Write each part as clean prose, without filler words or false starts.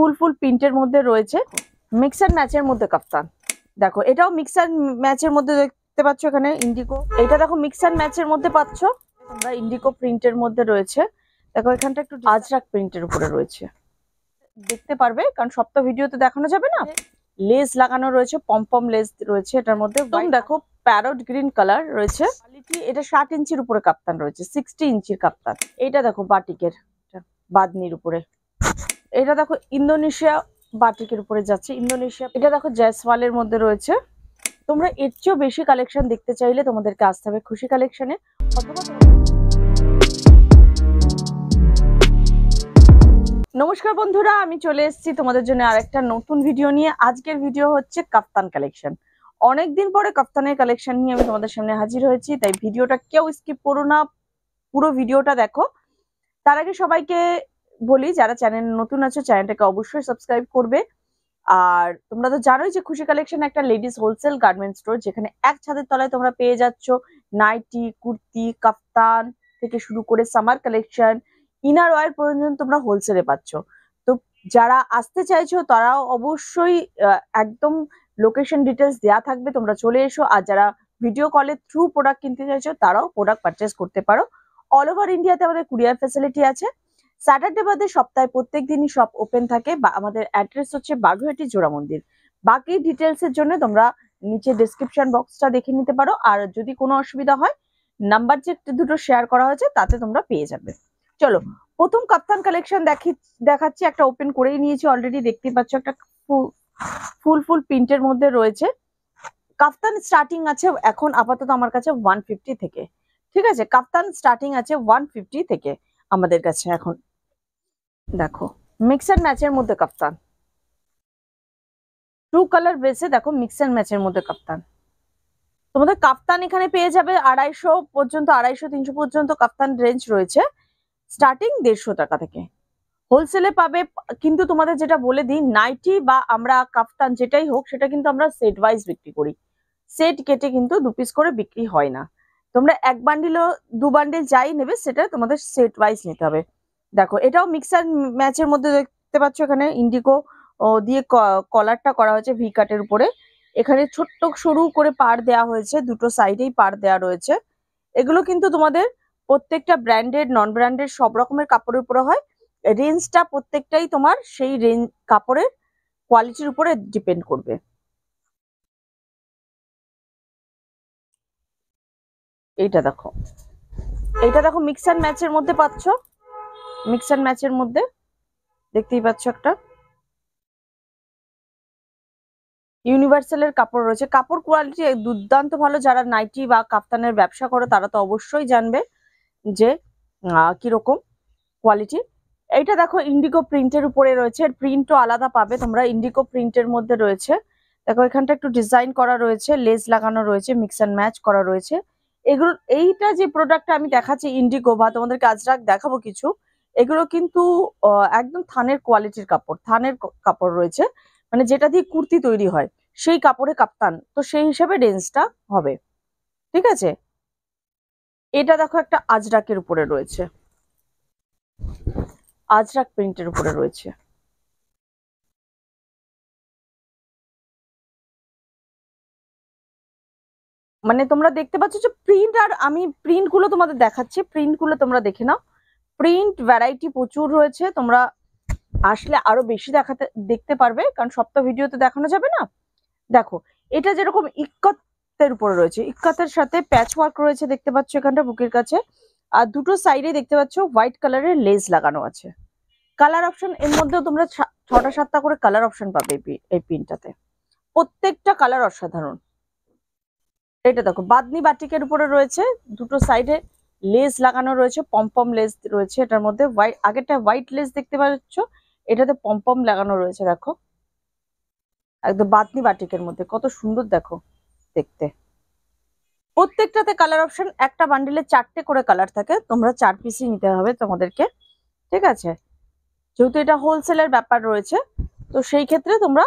ফুল প্রিন্টের মধ্যে রয়েছে, মিক্স অ্যান্ড ম্যাচের মধ্যে কাফতান। দেখো এটাও মিক্স অ্যান্ড ম্যাচের মধ্যে দেখতে পাচ্ছ, এখানে ইন্ডিগো, এটা দেখো মিক্স অ্যান্ড ম্যাচের মধ্যে পাচ্ছ তোমরা, ইন্ডিগো প্রিন্টের মধ্যে রয়েছে। দেখো এখানটা একটু আজরাক প্রিন্টের উপরে রয়েছে, দেখতে পারবে কারণ সব তো ভিডিওতে দেখানো যাবে না। লেস লাগানো রয়েছে, পম লেস রয়েছে এটার মধ্যে। দেখো প্যারট গ্রিন কালার রয়েছে, এটা 60 ইঞ্চির উপরে কাপ্তান রয়েছে, 60 ইঞ্চির কাপ্তান। এটা দেখো বাটিকের বাদনির উপরে, এটা দেখো ইন্দোনেশিয়া বাটিকের উপরে যাচ্ছে, ইন্দোনেশিয়া। এটা দেখো জয়সওয়ালের মধ্যে রয়েছে। তোমরা এর চেয়েও বেশি কালেকশন দেখতে চাইলে তোমাদেরকে আসতে হবে খুশি কালেকশনে, অথবা নমস্কার বন্ধুরা, আমি চলে এসেছি তোমাদের জন্য আরেকটা নতুন ভিডিও নিয়ে। আজকের ভিডিও হচ্ছে কাফতান কালেকশন। অনেকদিন পরে কাফতানের কালেকশন নিয়ে আমি তোমাদের সামনে হাজির হয়েছি, তাই ভিডিওটা কেউ স্কিপ করো না, পুরো ভিডিওটা দেখো। তার আগে সবাইকে বলি, যারা চ্যানেল নতুন আছো চ্যানেলটাকে অবশ্যই সাবস্ক্রাইব করবে। আর তোমরা তো জানোই যে খুশি কালেকশন একটা লেডিস হোলসেল গার্মেন্টস স্টোর, যেখানে এক ছাদের তলায় তোমরা পেয়ে যাচ্ছ নাইটি, কুর্তি, কাফতান থেকে শুরু করে সামার কালেকশন, ইনার ওয়্যার পর্যন্ত তোমরা হোলসেলে পাচ্ছ। তো যারা আসতে চাইছো তারাও অবশ্যই একদম লোকেশন ডিটেলস দেওয়া থাকবে, তোমরা চলে এসো। আর যারা ভিডিও কলের থ্রু প্রোডাক্ট কিনতে চাইছো তারাও প্রোডাক্ট পারচেস করতে পারো। অল ওভার ইন্ডিয়াতে আমাদের কুরিয়ার ফ্যাসিলিটি আছে। স্যাটারডে বাদে সপ্তাহে প্রত্যেক দিনই শপ ওপেন থাকে। বা আমাদের অ্যাড্রেস হচ্ছে বাগুইহাটি জোড়া মন্দির। বাকি ডিটেলস এর জন্য তোমরা নিচে ডেসক্রিপশন বক্সটা দেখে নিতে পারো, আর যদি কোনো অসুবিধা হয় নাম্বার যে দুটো শেয়ার করা হয়েছে তাতে তোমরা পেয়ে যাবে। চলো প্রথম কাপ্তান কালেকশন দেখাচ্ছি। একটা ওপেন করেই নিয়েছি অলরেডি, দেখতেই পাচ্ছ একটা ফুল প্রিন্টের মধ্যে রয়েছে। কাপ্তান স্টার্টিং আছে এখন আপাতত আমার কাছে 150 থেকে, ঠিক আছে? কাপ্তান স্টার্টিং আছে 150 থেকে আমাদের কাছে এখন। দেখো মিক্স অ্যান্ড ম্যাচের মধ্যে কাপ্তান, টু কালার বেসে দেখো মিক্স অ্যান্ড ম্যাচের মধ্যে কাপ্তান। তোমাদের কাপ্তান এখানে পেয়ে যাবে 250 পর্যন্ত, 250-300 পর্যন্ত কাপ্তান রেঞ্জ রয়েছে, স্টার্টিং 150 টাকা থেকে হোলসেলে পাবে। কিন্তু তোমাদের যেটা বলে দিই, নাইটি বা আমরা কাপ্তান যেটাই হোক সেটা কিন্তু আমরা সেট ওয়াইজ বিক্রি করি, সেট কেটে কিন্তু 2 পিস করে বিক্রি হয় না। তোমরা এক বান্ডিলও 2 বান্ডিল যাই নেবে সেটা তোমাদের সেট ওয়াইজ নিতে হবে। দেখো এটাও মিক্স অ্যান্ড ম্যাচের মধ্যে দেখতে পাচ্ছ, এখানে ইন্ডিগো দিয়ে কলারটা করা হয়েছে ভি কাটের উপরে। এখানে ছোট্ট সরু করে পাড় দেওয়া হয়েছে, দুটো সাইডেই পাড় দেওয়া রয়েছে। এগুলো কিন্তু তোমাদের প্রত্যেকটা ব্র্যান্ডেড নন ব্র্যান্ডেড সব রকমের কাপড়ের উপরে হয়। রেঞ্জটা প্রত্যেকটাই তোমার সেই রেঞ্জ কাপড়ের কোয়ালিটির উপরে ডিপেন্ড করবে। এইটা দেখো, এইটা দেখো মিক্স অ্যান্ড ম্যাচের মধ্যে পাচ্ছ, মিক্স অ্যান্ড ম্যাচের মধ্যে দেখতেই পাচ্ছ একটা ইউনিভার্সালের কাপড় রয়েছে। কাপড় কোয়ালিটি দুর্দান্ত ভালো। যারা নাইটি বা কাফতানের ব্যবসা করো তারা তো অবশ্যই জানবে যে কিরকম কোয়ালিটি। এইটা দেখো ইন্ডিগো প্রিন্টের উপরে রয়েছে, এর প্রিন্টও আলাদা পাবে তোমরা, ইন্ডিগো প্রিন্টের মধ্যে রয়েছে। দেখো এখানটা একটু ডিজাইন করা রয়েছে, লেস লাগানো রয়েছে, মিক্স অ্যান্ড ম্যাচ করা রয়েছে। এগুলো এইটা যে প্রোডাক্টটা আমি দেখাচ্ছি ইন্ডিগো বা তোমাদেরকে আজরাক দেখাবো কিছু, এগুলো কিন্তু একদম থানের কোয়ালিটির কাপড়, থানের কাপড় রয়েছে, মানে যেটা দিয়ে কুর্তি তৈরি হয় সেই কাপড়ে কাপ্তান, তো সেই হিসাবে রেঞ্জটা হবে, ঠিক আছে? এটা দেখো একটা আজরাকের উপরে রয়েছে, আজরাক প্রিন্টের উপরে রয়েছে। মানে তোমরা দেখতে পাচ্ছ যে প্রিন্ট, আর আমি প্রিন্ট গুলো তোমাদের দেখাচ্ছি, প্রিন্ট গুলো তোমরা দেখে নাও। প্রিন্ট ভ্যারাইটি প্রচুর রয়েছে, তোমরা আসলে আরো বেশি দেখতে পারবে কারণ সব তো ভিডিওতে দেখানো যাবে না। দেখো এটা যেরকম ইক্কতের উপরে রয়েছে, ইক্কতের সাথে প্যাচ ওয়ার্ক রয়েছে, দেখতে পাচ্ছ এখানটা বুকের কাছে। আর দুটো সাইডে দেখতে পাচ্ছ হোয়াইট কালারের লেস লাগানো আছে। কালার অপশন এর মধ্যেও তোমরা 6টা-7টা করে কালার অপশন পাবে এই প্রিন্টটাতে, প্রত্যেকটা কালার অসাধারণ। এটা দেখো বাদনি বাটিকের উপরে রয়েছে, দুটো সাইডে লেস লাগানো রয়েছে, পম লেস রয়েছে এটার মধ্যে। আগেরটা হোয়াইট লেস দেখতে পাচ্ছ, এটাতে পম লাগানো রয়েছে। দেখো একদম বাদনি বাটিকের মধ্যে কত সুন্দর দেখো দেখতে। প্রত্যেকটাতে কালার অপশন, একটা বান্ডিলে 4টে করে কালার থাকে, তোমরা 4 পিসই নিতে হবে তোমাদেরকে, ঠিক আছে? যেহেতু এটা হোলসেলের ব্যাপার রয়েছে, তো সেই ক্ষেত্রে তোমরা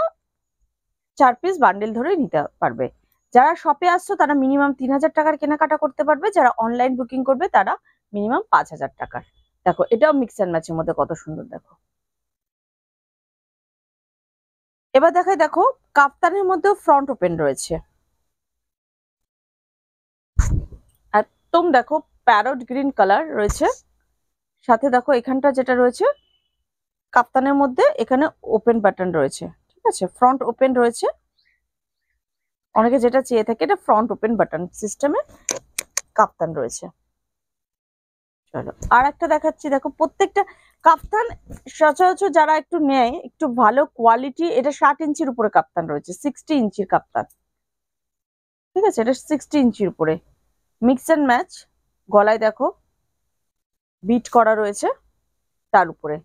4 পিস বান্ডিল ধরে নিতে পারবে। যারা শপে আসছো তারা মিনিমাম 3000 টাকার কেনাকাটা করতে পারবে, যারা অনলাইন বুকিং করবে তারা মিনিমাম 5000 টাকার। দেখো এটাও মিক্স অ্যান্ড ম্যাচের মধ্যে কত সুন্দর দেখো। এবার দেখাই, দেখো কাপ্তানের মধ্যে ফ্রন্ট ওপেন রয়েছে, একদম দেখো প্যারট গ্রিন কালার রয়েছে। সাথে দেখো এখানটা যেটা রয়েছে কাপ্তানের মধ্যে, এখানে ওপেন বাটন রয়েছে, ঠিক আছে, ফ্রন্ট ওপেন রয়েছে। অনেকে যেটা চেয়ে থাকে, এটা ফ্রন্ট ওপেন বাটন সিস্টেমে কাপ্তান রয়েছে। চলো আর একটা দেখাচ্ছি, দেখো প্রত্যেকটা কাপ্তান সচরাচর যারা একটু নেয় একটু ভালো কোয়ালিটি, এটা 60 ইঞ্চির উপরে কাপ্তান রয়েছে, 60 ইঞ্চির কাপ্তান, ঠিক আছে, এটা 60 ইঞ্চির উপরে মিক্স অ্যান্ড ম্যাচ। গলায় দেখো বিট করা রয়েছে তার উপরে।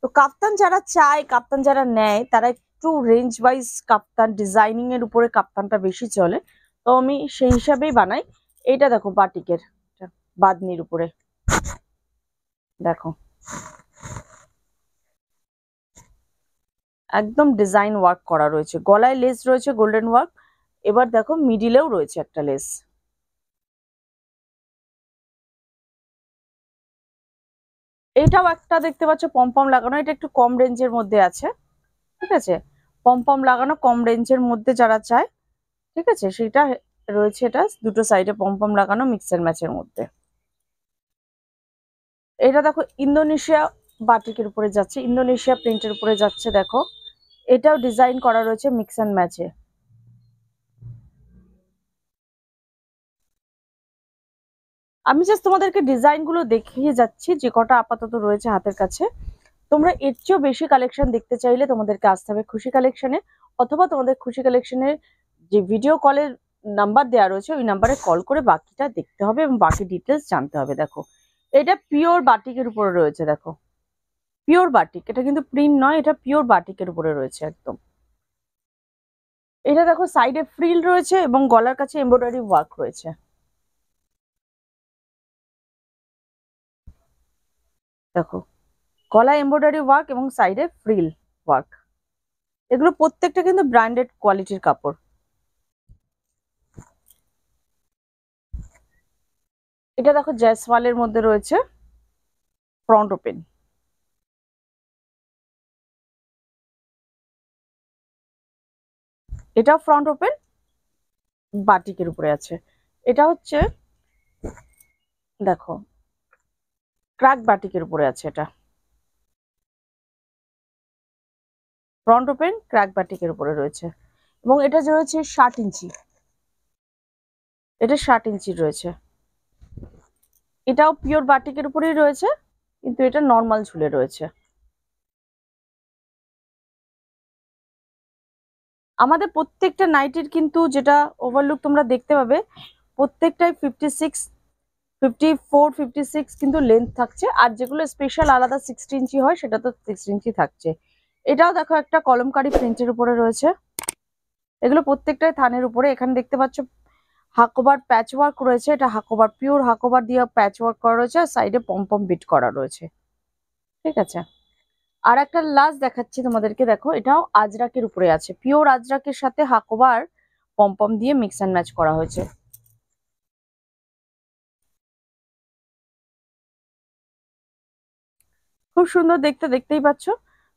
তো কাপ্তান যারা চায়, কাপ্তান যারা নেয়, তারা একটু রেঞ্জ ওয়াইজ কাপ্তান ডিজাইনিং এর উপরে কাপ্তানটা বেশি চলে, তো আমি সেই হিসাবেই বানাই। এটা দেখো বাটিকের বাদনির উপরে, দেখো একদম ডিজাইন ওয়ার্ক করা রয়েছে, গলায় লেস রয়েছে গোল্ডেন ওয়ার্ক। এবার দেখো মিডিলেও রয়েছে একটা লেস। এটাও একটা দেখতে পাচ্ছ পমপম লাগানো, এটা একটু কম রেঞ্জের মধ্যে আছে, ঠিক আছে, পমপম লাগানো কম রেঞ্জের মধ্যে যারা চায়, ঠিক আছে, সেটা রয়েছে। এটা দুটো সাইডে পমপম লাগানো মিক্সার ম্যাচের মধ্যে। এটা দেখো ইন্দোনেশিয়া বাটিকের উপরে যাচ্ছে, ইন্দোনেশিয়া প্রিন্টের উপরে যাচ্ছে, দেখো এটাও ডিজাইন করা রয়েছে মিক্স অ্যান্ড ম্যাচে। আমি জাস্ট তোমাদেরকে ডিজাইন গুলো দেখিয়ে যাচ্ছি, যে কটা আপাতত রয়েছে হাতের কাছে। তোমরা এর চেয়েও বেশি কালেকশন দেখতে চাইলে তোমাদেরকে আসতে হবে খুশি কালেকশনে, অথবা তোমাদের খুশি কালেকশনের যে ভিডিও কলের নাম্বার দেওয়া রয়েছে ওই নাম্বারে কল করে বাকিটা দেখতে হবে এবং বাকি ডিটেলস জানতে হবে। দেখো এটা পিওর বাটিকের উপরে রয়েছে, দেখো পিওর বাটিক, এটা কিন্তু প্রিন্ট নয়, এটা পিওর বাটিকের উপরে রয়েছে একদম। এটা দেখো সাইডে ফ্রিল রয়েছে এবং গলার কাছে এমব্রয়ডারি ওয়ার্ক রয়েছে, দেখো গলায় এমব্রয়ডারি ওয়ার্ক এবং সাইডে ফ্রিল ওয়ার্ক। এগুলো প্রত্যেকটা কিন্তু ব্র্যান্ডেড কোয়ালিটির কাপড়। এটা দেখো জয়সওয়ালের মধ্যে রয়েছে ফ্রন্ট ওপেন, এটাও ফ্রন্ট ওপেন বাটিকের উপরে আছে। এটা হচ্ছে দেখো ক্র্যাক বাটিকের উপরে আছে, এটা ফ্রন্ট ওপেন ক্র্যাক বাটিকের উপরে রয়েছে। এবং এটা যে রয়েছে 60 ইঞ্চি, এটা 60 ইঞ্চি রয়েছে। এটাও পিওর বাটিকের উপরেই রয়েছে, কিন্তু এটা নর্মাল ঝুলে রয়েছে। আমাদের প্রত্যেকটা নাইটির কিন্তু যেটা ওভারলুক তোমরা দেখতে পাবে, প্রত্যেকটাই 56, 54, 56 কিন্তু লেন্থ থাকছে, আর যেগুলো স্পেশাল আলাদা 60 ইঞ্চি হয় সেটা তো 60 ইঞ্চি থাকছে। এটাও দেখো একটা কলমকারি প্রিন্টের উপরে রয়েছে, এগুলো প্রত্যেকটাই থানের উপরে। এখানে দেখতে পাচ্ছ হাকোবার প্যাচ ওয়ার্ক রয়েছে, এটা হাকোবার পিওর হাকোবার দিয়ে প্যাচ ওয়ার্ক করা রয়েছে, আর সাইডে পম্পম বিট করা রয়েছে, ঠিক আছে। আর একটা লাস্ট দেখাচ্ছি তোমাদেরকে, দেখো এটাও আজরাকের উপরে আছে, পিওর আজরাকের সাথে হাকোবার পম্পম দিয়ে মিক্স অ্যান্ড ম্যাচ করা হয়েছে, খুব সুন্দর দেখতে, দেখতেই পাচ্ছ।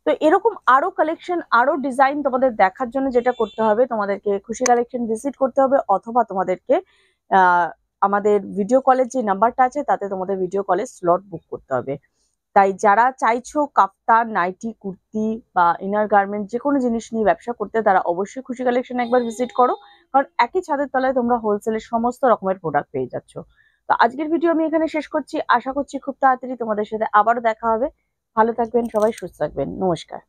তো এরকম আরো কালেকশন আরো ডিজাইন তোমাদের দেখার জন্য যেটা করতে হবে, তোমাদেরকে খুশি কালেকশন ভিজিট করতে হবে, অথবা তোমাদেরকে আহ আমাদের ভিডিও কলের যে নাম্বারটা আছে তাতে তোমাদের ভিডিও কলের স্লট বুক করতে হবে। তাই যারা চাইছো কাপ্তান নাইটি কুর্তি বা ইনার গার্মেন্ট যে কোনো জিনিস নিয়ে ব্যবসা করতে, তারা অবশ্যই খুশি কালেকশন একবার ভিজিট করো, কারণ একই ছাদের তলায় তোমরা হোলসেলের সমস্ত রকমের প্রোডাক্ট পেয়ে যাচ্ছ। তো আজকের ভিডিও আমি এখানে শেষ করছি, আশা করছি খুব তাড়াতাড়ি তোমাদের সাথে আবারও দেখা হবে। ভালো থাকবেন সবাই, সুস্থ থাকবেন, নমস্কার।